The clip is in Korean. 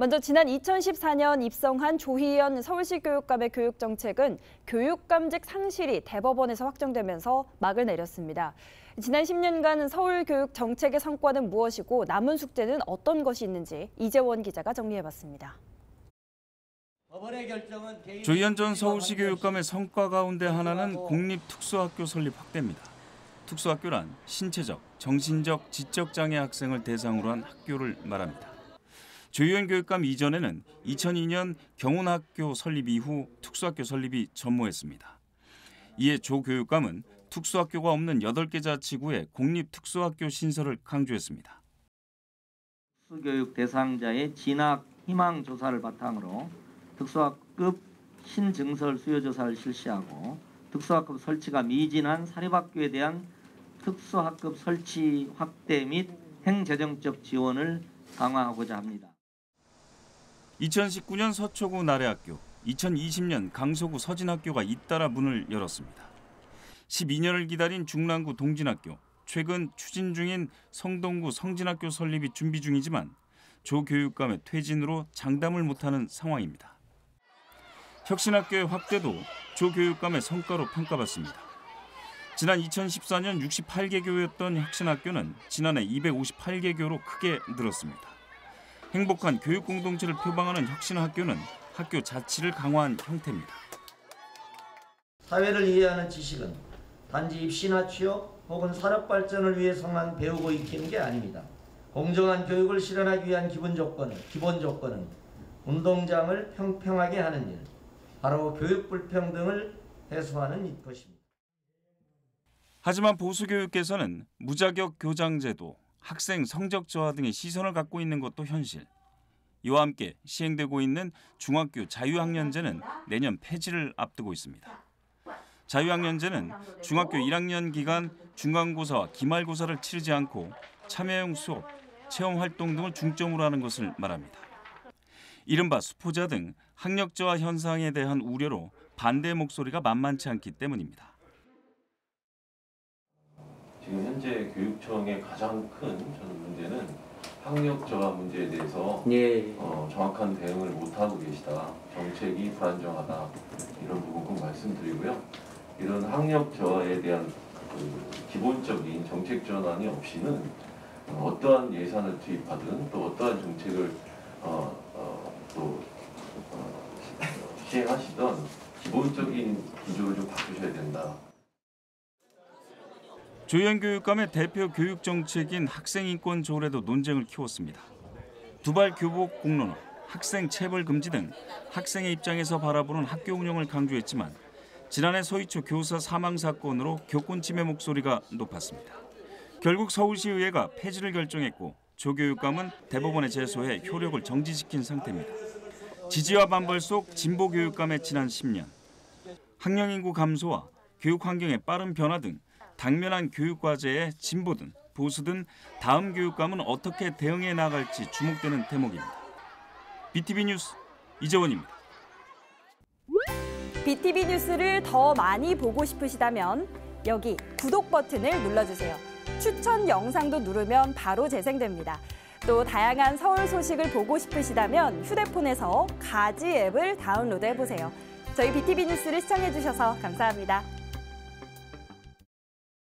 먼저 지난 2014년 입성한 조희연 서울시 교육감의 교육정책은 교육감직 상실이 대법원에서 확정되면서 막을 내렸습니다. 지난 10년간 서울 교육 정책의 성과는 무엇이고 남은 숙제는 어떤 것이 있는지 이재원 기자가 정리해봤습니다. 조희연 전 서울시 교육감의 성과 가운데 하나는 공립특수학교 설립 확대입니다. 특수학교란 신체적, 정신적, 지적 장애 학생을 대상으로 한 학교를 말합니다. 조희연 교육감 이전에는 2002년 경운학교 설립 이후 특수학교 설립이 전무했습니다. 이에 조 교육감은 특수학교가 없는 8개 자치구에 공립특수학교 신설을 강조했습니다. 특수교육 대상자의 진학 희망 조사를 바탕으로 특수학급 신증설 수요 조사를 실시하고 특수학급 설치가 미진한 사립학교에 대한 특수학급 설치 확대 및 행재정적 지원을 강화하고자 합니다. 2019년 서초구 나래학교, 2020년 강서구 서진학교가 잇따라 문을 열었습니다. 12년을 기다린 중랑구 동진학교, 최근 추진 중인 성동구 성진학교 설립이 준비 중이지만 조 교육감의 퇴진으로 장담을 못하는 상황입니다. 혁신학교의 확대도 조 교육감의 성과로 평가받습니다. 지난 2014년 68개 교였던 혁신학교는 지난해 258개 교로 크게 늘었습니다. 행복한 교육 공동체를 표방하는 혁신학교는 학교 자치를 강화한 형태입니다. 사회를 이해하는 지식은 단지 입시나 취업 혹은 산업 발전을 위해서만 배우고 익히는 게 아닙니다. 공정한 교육을 실현하기 위한 기본 조건은 운동장을 평평하게 하는 일, 바로 교육 불평등을 해소하는 것입니다. 하지만 보수교육계에서는 무자격 교장제도, 학생 성적 저하 등의 시선을 갖고 있는 것도 현실. 이와 함께 시행되고 있는 중학교 자유학년제는 내년 폐지를 앞두고 있습니다. 자유학년제는 중학교 1학년 기간 중간고사와 기말고사를 치르지 않고 참여형 수업, 체험활동 등을 중점으로 하는 것을 말합니다. 이른바 수포자 등 학력 저하 현상에 대한 우려로 반대 목소리가 만만치 않기 때문입니다. 지금 현재 교육청의 가장 큰 저는 문제는 학력 저하 문제에 대해서 정확한 대응을 못하고 계시다. 정책이 불안정하다. 이런 부분 꼭 말씀드리고요. 이런 학력 저하에 대한 기본적인 정책 전환이 없이는 어떠한 예산을 투입하든 또 어떠한 정책을 시행하시던 기본적인 기조를 좀 바꾸셔야 된다. 조희연 교육감의 대표 교육 정책인 학생인권 조례도 논쟁을 키웠습니다. 두발 교복 공론화, 학생 체벌 금지 등 학생의 입장에서 바라보는 학교 운영을 강조했지만 지난해 서희초 교사 사망 사건으로 교권 침해 목소리가 높았습니다. 결국 서울시의회가 폐지를 결정했고 조 교육감은 대법원에 제소해 효력을 정지시킨 상태입니다. 지지와 반발 속 진보 교육감의 지난 10년. 학령 인구 감소와 교육 환경의 빠른 변화 등 당면한 교육 과제에 진보든 보수든 다음 교육감은 어떻게 대응해 나갈지 주목되는 대목입니다. BTV 뉴스 이재원입니다. BTV 뉴스를 더 많이 보고 싶으시다면 여기 구독 버튼을 눌러주세요. 추천 영상도 누르면 바로 재생됩니다. 또 다양한 서울 소식을 보고 싶으시다면 휴대폰에서 가지 앱을 다운로드해보세요. 저희 BTV 뉴스를 시청해주셔서 감사합니다.